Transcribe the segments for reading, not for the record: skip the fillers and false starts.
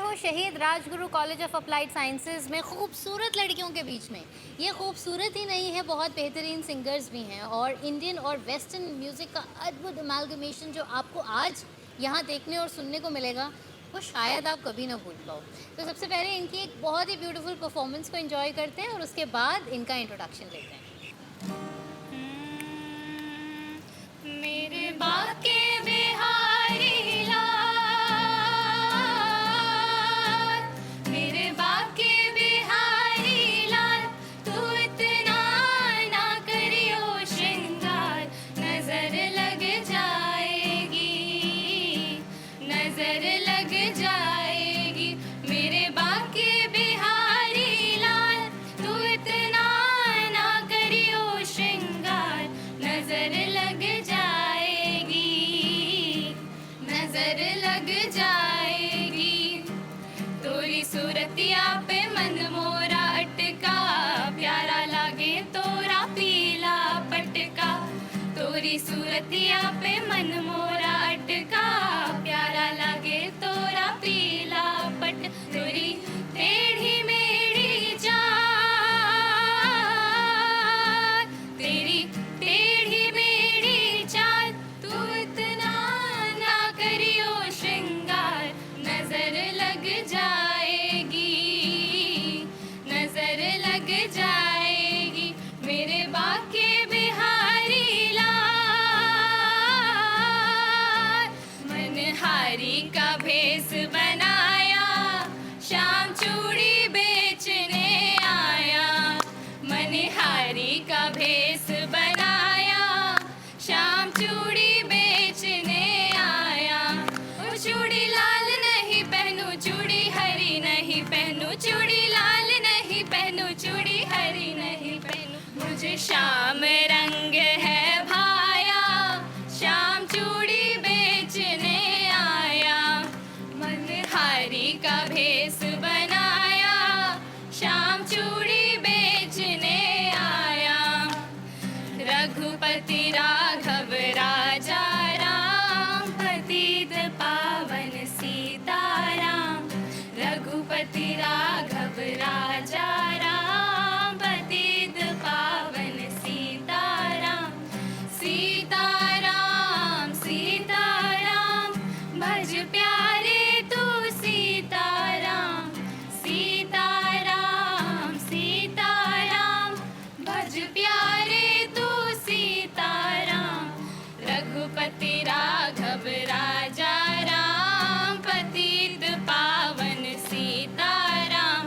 हूँ शहीद Rajguru college of applied sciences में खूबसूरत लड़कियों के बीच में। ये खूबसूरत ही नहीं है, बहुत बेहतरीन सिंगर्स भी हैं और इंडियन और वेस्टर्न म्यूज़िक का अद्भुत अमालगमेशन जो आपको आज यहाँ देखने और सुनने को मिलेगा, वो शायद आप कभी ना भूल पाओ। तो सबसे पहले इनकी एक बहुत ही ब्यूटीफुल परफॉर्मेंस को एंजॉय करते हैं और उसके बाद इनका इंट्रोडक्शन लेते हैं। मेरे बाके बिहारी लाल, मेरे बाके बिहारी लाल, तू इतना ना करियो श्रृंगार, नजर लग जाएगी, नजर लग जाएगी। मेरे बाके बिहारी लाल, तू इतना ना करियो श्रृंगार, नजर लग जाएगी, नजर लग जाएगी। तोरी सूरतिया पे मन मोरा अटका, प्यारा लागे तोरा पीला पटका। तोरी सूरतिया पे मन मोरा अटका, प्यारा लागे तोरा पीला पट। तोरी टेढ़ी मेढ़ी चाल, तेरी टेढ़ी मेढ़ी चाल, तू इतना ना करियो श्रृंगार, नजर लग जाएगी, नजर लग जाएगी। मेरे बाके बिहारी लाल, मनहारी का भेष बनाया, शाम चूड़ी बेचने आया। मनहारी का भेष बनाया, शाम चूड़ी बेचने आया। ओ चूड़ी लाल नहीं पहनूं, चूड़ी हरी नहीं पहनूं, चूड़ी लाल नहीं पहनूं, चूड़ी हरी नहीं पहनूं। मुझे श्याम रंग है भाया, श्याम चूड़ी बेचने आया। मनहारी का भेष बनाया, श्याम चूड़ी बेचने आया। रघुपति राघव राजा राम, पतित पावन सीताराम। रघुपति राघव राजा राम, पतित पावन सीताराम। सीताराम सीताराम, भज प्यारे तू सीताराम। सीताराम सीताराम, भज प्यारे तू सीताराम। रघुपति राघव राजा राम, पतित पावन सीताराम।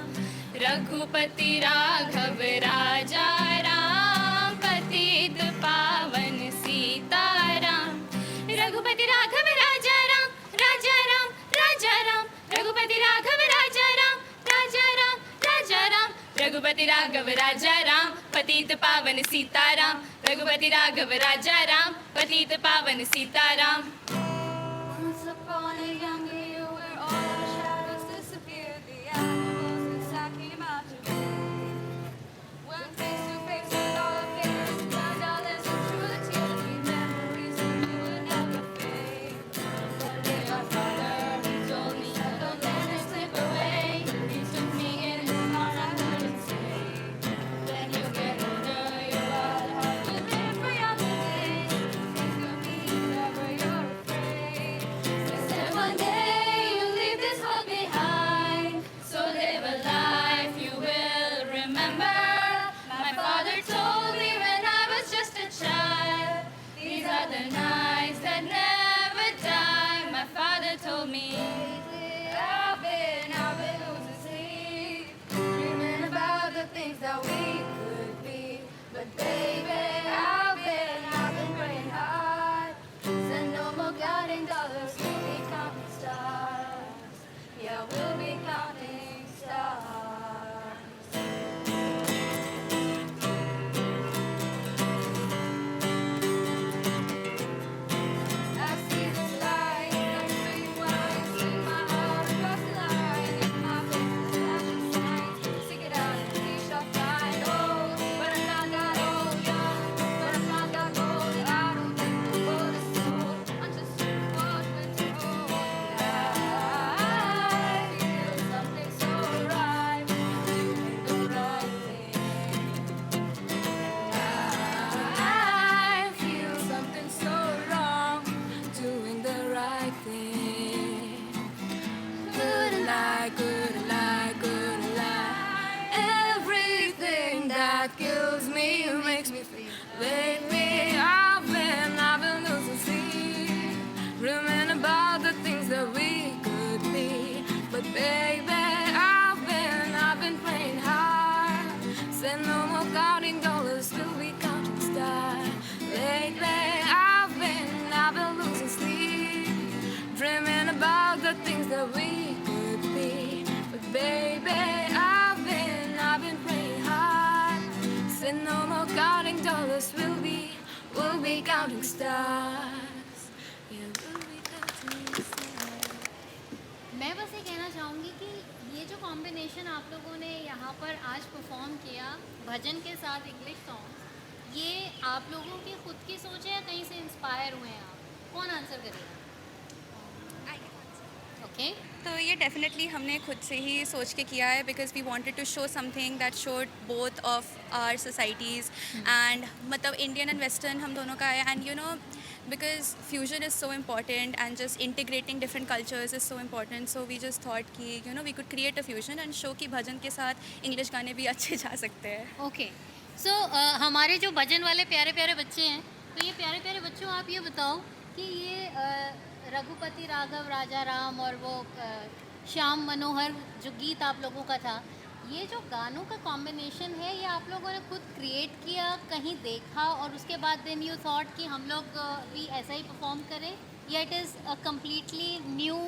रघुपति राघव राजा राम, पतित पावन सीताराम। रघुपति राघव राजा राम, राजा राम राजा राम। रघुपति राघव राजा राम, राजा राम राजा राम। रघुपति राघव राजा राम, पतित पावन सीताराम। रघुपति राघव राजा राम, पतित पावन Sitaram. Once upon a young year where all the shadows disappeared, the animals inside came out to play. When face to face with all of it, turned out there's some truth to the memories that we will never fade. One day my father told me, don't let it slip away. He took me in his arms, I couldn't say. When you get older, your wild heart will live for your days. Think of me whenever you're counting stars. Yeah, we'll be counting stars. मैं बस ये कहना चाहूँगी कि ये जो combination आप लोगों ने यहाँ पर आज परफॉर्म किया भजन के साथ इंग्लिश सॉन्ग, ये आप लोगों की खुद की सोच है या कहीं से इंस्पायर हुए हैं आप? कौन आंसर करेगा? ओके तो ये डेफिनेटली हमने खुद से ही सोच के किया है because we wanted to show something that showed both of our societies and मतलब इंडियन एंड वेस्टर्न हम दोनों का है and you know because fusion is so important and just integrating different cultures is so important so we just thought कि you know we could create a fusion and show कि भजन के साथ English गाने भी अच्छे जा सकते हैं. ओके सो हमारे जो भजन वाले प्यारे प्यारे बच्चे हैं, तो ये प्यारे प्यारे बच्चों आप ये बताओ कि ये रघुपति राघव राजा राम और वो श्याम मनोहर जो गीत आप लोगों का था, ये जो गानों का कॉम्बिनेशन है ये आप लोगों ने खुद क्रिएट किया, कहीं देखा और उसके बाद देन यू थॉट कि हम लोग भी ऐसा ही परफॉर्म करें, या it is a completely new,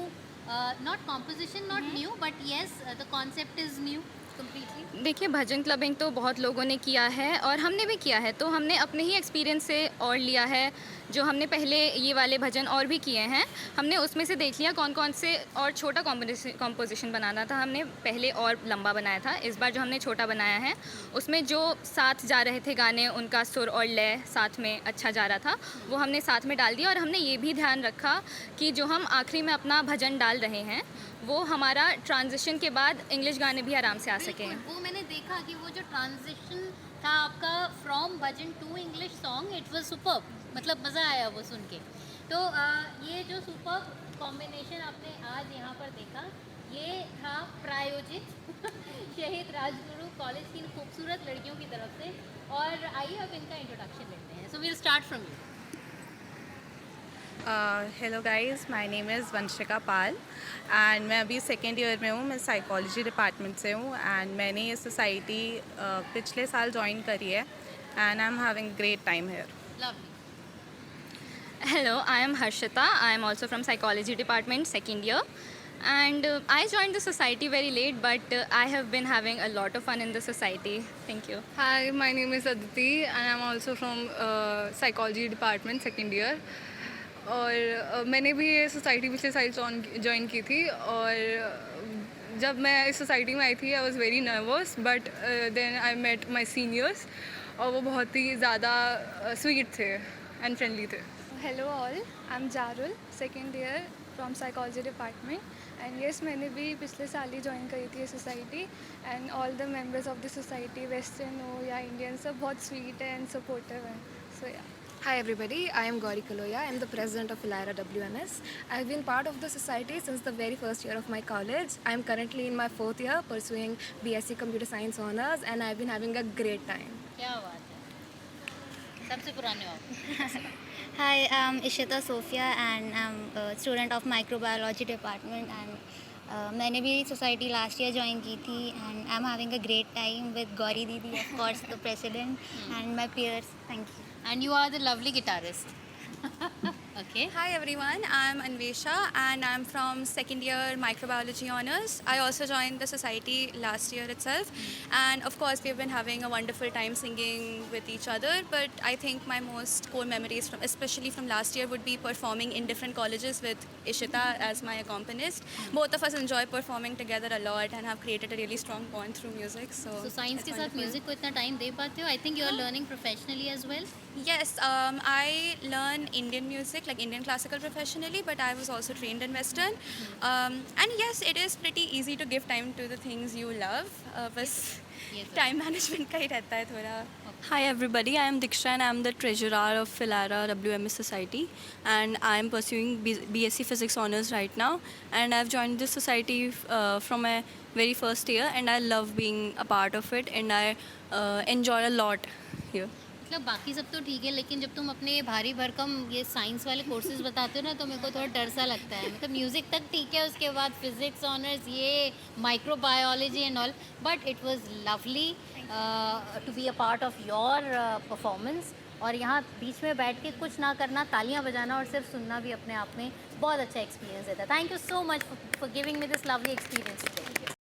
not composition not new but yes the concept is new completely? देखिए भजन क्लबिंग तो बहुत लोगों ने किया है और हमने भी किया है, तो हमने अपने ही एक्सपीरियंस से और लिया है. जो हमने पहले ये वाले भजन और भी किए हैं, हमने उसमें से देख लिया कौन कौन से, और छोटा कॉम्पोजिशन बनाना था हमने पहले और लंबा बनाया था. इस बार जो हमने छोटा बनाया है उसमें जो साथ जा रहे थे गाने, उनका सुर और लय साथ में अच्छा जा रहा था, वो हमने साथ में डाल दिया. और हमने ये भी ध्यान रखा कि जो हम आखिरी में अपना भजन डाल रहे हैं वो हमारा ट्रांजिशन के बाद इंग्लिश गाने भी आराम से आ सकें. वो मैंने देखा कि वो जो ट्रांजिशन था आपका from bhajan to English song, it was superb, मतलब मज़ा आया वो सुन के. तो ये जो सुपर्ब कॉम्बिनेशन आपने आज यहाँ पर देखा, ये था प्रायोजित शहीद राजगुरु कॉलेज की इन खूबसूरत लड़कियों की तरफ से. और आइए अब इनका इंट्रोडक्शन लेते हैं. So we'll start from you. Hello guys, my name is Vanshika Pal and मैं अभी सेकेंड ईयर में हूँ. मैं साइकोलॉजी डिपार्टमेंट से हूँ एंड मैंने ये सोसाइटी पिछले साल ज्वाइन करी है and I am having great time here. Lovely. Hello, I am Harshita. I am also from psychology department, second year. And I joined the society very late, but I have been having a lot of fun in the society. Thank you. Hi, my name is Aditi and I'm also from psychology department second year. और मैंने भी ये society पिछले साल join की थी और जब मैं इस सोसाइटी में आई थी I was very nervous but then I met my seniors और वो बहुत ही ज़्यादा स्वीट थे एंड फ्रेंडली थे. Hello all, I'm Jarul, second year from psychology department and yes मैंने भी पिछले साल ही ज्वाइन करी थी ये society and all the members of the society western हो या इंडियन सब बहुत स्वीट है एंड सपोर्टिव हैं. सो या. Hi everybody, I am Gauri Kaloya. I am the president of Ilira WMS. I have been part of the society since the very first year of my college. I am currently in my 4th year pursuing BSc Computer Science Honours and I have been having a great time. क्या बात है. सबसे पुराने हो आप. Hi, I'm Ishita Sophia and I'm a student of microbiology department and मैंने भी society last year join की थी and I'm having a great time with Gauri Didi, of course, the president and my peers. Thank you. And you are the lovely guitarist. Okay. Hi everyone, I'm Anvesha and I'm from second year microbiology honors. I also joined the society last year itself and of course we've been having a wonderful time singing with each other, but I think my most core memories from especially from last year would be performing in different colleges with Ishita as my accompanist. Both of us enjoy performing together a lot and have created a really strong bond through music. So science के साथ music को इतना time दे पाते हो? I think you are learning professionally as well. Yes, I learn Indian music, like Indian classical professionally, but I was also trained in Western. And yes, it is pretty easy to give time to the things you love. बस time management का ही रहता है थोड़ा. Hi everybody, I am Diksha and I am the treasurer of Ilira WMS Society and I am pursuing BSc Physics Honours right now and I have joined this society from my very first year and I love being a part of it and I enjoy a lot here. मतलब बाकी सब तो ठीक है, लेकिन जब तुम अपने भारी भरकम ये साइंस वाले कोर्सेज बताते हो ना तो मेरे को थोड़ा डर सा लगता है. मतलब म्यूज़िक तक ठीक है, उसके बाद फिज़िक्स ऑनर्स, ये microbiology and all, but it was lovely to be a part of your performance. और यहाँ बीच में बैठ के कुछ ना करना, तालियां बजाना और सिर्फ सुनना भी अपने आप में बहुत अच्छा एक्सपीरियंस देता है. Thank you so much for giving me this lovely experience.